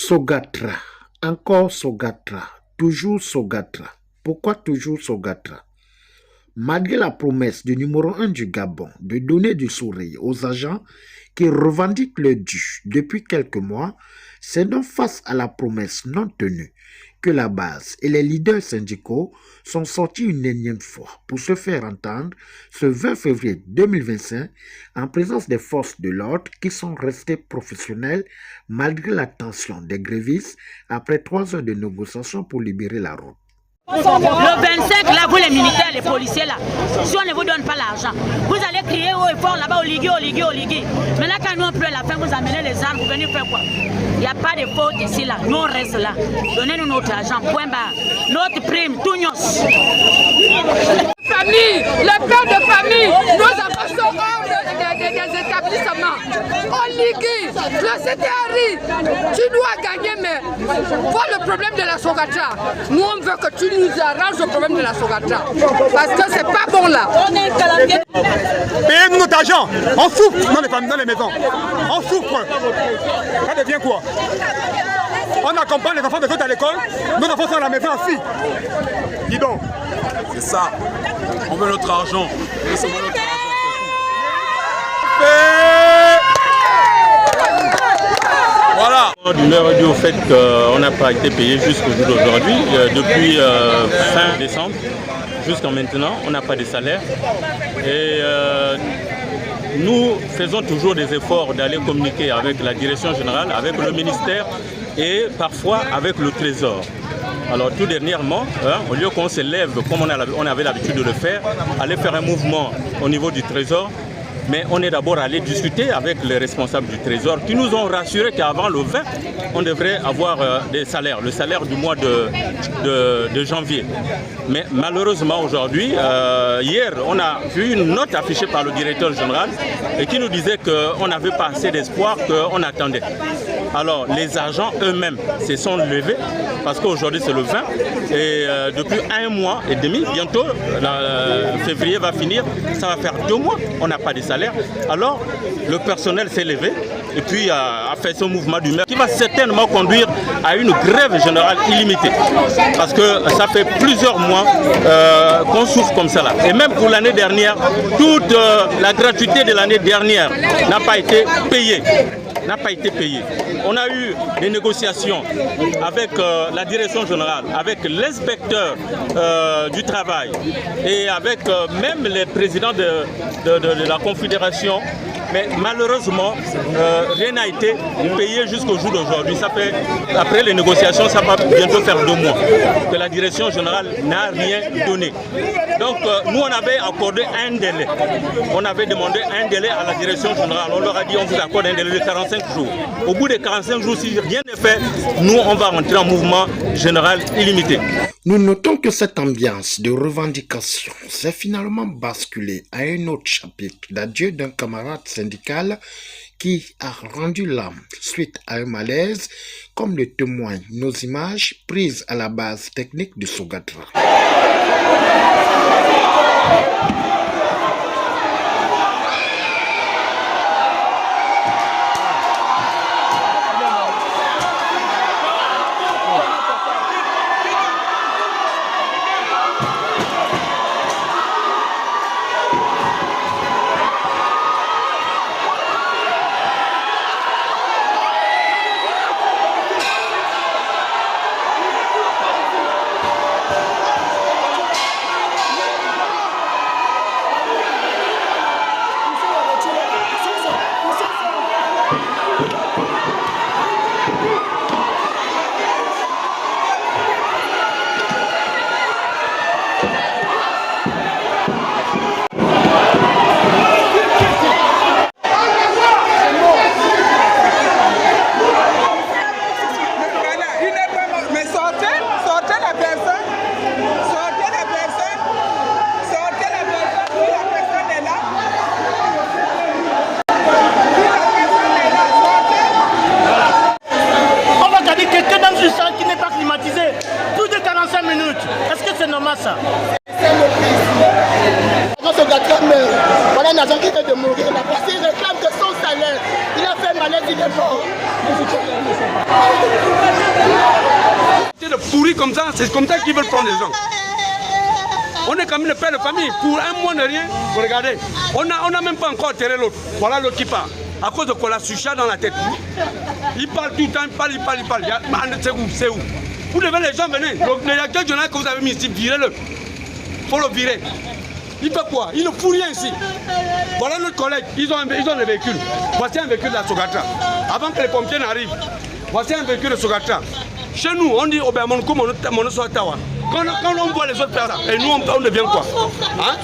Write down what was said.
Sogatra, encore Sogatra, toujours Sogatra. Pourquoi toujours Sogatra? Malgré la promesse du numéro 1 du Gabon de donner du sourire aux agents qui revendiquent le dû depuis quelques mois, c'est donc face à la promesse non tenue que la base et les leaders syndicaux sont sortis une énième fois pour se faire entendre ce 20 février 2025 en présence des forces de l'ordre qui sont restées professionnelles malgré la tension des grévistes après 3 heures de négociations pour libérer la route. Le 25, là, vous les militaires, les policiers, là, si on ne vous donne pas l'argent, vous allez crier haut et fort là-bas, au Ligui. Mais là, quand nous on pleut à la fin, vous amenez les armes, vous venez faire quoi? Il n'y a pas de faute ici, là. Nous, on reste là. Donnez-nous notre argent, point barre. Notre prime, tout nous. Famille, les pères de famille, nos enfants sont hors des établissements. On ligue, le CTRI, tu dois gagner, mais voilà le problème de la Sogatra. Nous, on veut que tu nous arranges le problème de la Sogatra. Parce que c'est pas bon là. Payez-nous notre argent, on souffre dans les familles, dans les maisons. On souffre. Ça devient quoi? On accompagne les enfants de autres à l'école, nos enfants sont à la maison assis. Dis donc. C'est ça. On veut notre argent. Recevons notre argent. Voilà. L'heure est due au fait qu'on n'a pas été payé jusqu'au jour d'aujourd'hui. Depuis fin décembre jusqu'à maintenant, on n'a pas de salaire. Et nous faisons toujours des efforts d'aller communiquer avec la direction générale, avec le ministère et parfois avec le trésor. Alors tout dernièrement, au lieu qu'on se lève comme on avait l'habitude de le faire, aller faire un mouvement au niveau du trésor, mais on est d'abord allé discuter avec les responsables du trésor qui nous ont rassuré qu'avant le 20, on devrait avoir des salaires, le salaire du mois de janvier. Mais malheureusement aujourd'hui, hier, on a vu une note affichée par le directeur général et qui nous disait qu'on n'avait pas assez d'espoir qu'on attendait. Alors les agents eux-mêmes se sont levés parce qu'aujourd'hui c'est le 20 et depuis 1 mois et demi, bientôt, février va finir, ça va faire 2 mois, on n'a pas de salaire. Alors le personnel s'est levé et puis a fait ce mouvement d'humeur qui va certainement conduire à une grève générale illimitée. Parce que ça fait plusieurs mois qu'on souffre comme ça là. Et même pour l'année dernière, toute la gratuité de l'année dernière n'a pas été payée. On a eu des négociations avec la direction générale, avec l'inspecteur du travail et avec même les présidents de la Confédération. Mais malheureusement, rien n'a été payé jusqu'au jour d'aujourd'hui. Ça fait, après les négociations, ça va bientôt faire 2 mois que la direction générale n'a rien donné. Donc nous, on avait accordé un délai. On avait demandé un délai à la direction générale. On leur a dit on vous accorde un délai de 45 jours. Au bout de 45 jours, si rien n'est fait, nous, on va rentrer en mouvement général illimité. Nous notons que cette ambiance de revendication s'est finalement basculée à un autre chapitre d'adieu d'un camarade syndical qui a rendu l'âme suite à un malaise, comme le témoignent nos images prises à la base technique de Sogatra. ça. Voilà un agent qui vient de mourir. Il a réclame de son salaire. Il a fait C'est de pourri comme ça, c'est comme ça qu'ils veulent prendre les gens. On est comme le père de famille, pour un mois de rien, vous regardez, on n'a même pas encore enterré l'autre. Voilà l'autre qui part, à cause de quoi la sucha dans la tête. Il parle tout le temps, il parle. C'est où? Vous devez les gens venir. Il y a quelques journalistes que vous avez mis ici, virez-le. Il faut le virer. Il fait quoi? Il ne fout rien ici. Voilà notre collègue, ils ont des véhicules. Voici un véhicule de la Sogatra. Avant que les pompiers n'arrivent, voici un véhicule de Sogatra. Chez nous, on dit quand on voit les autres faire ça, et nous on devient quoi? Hein?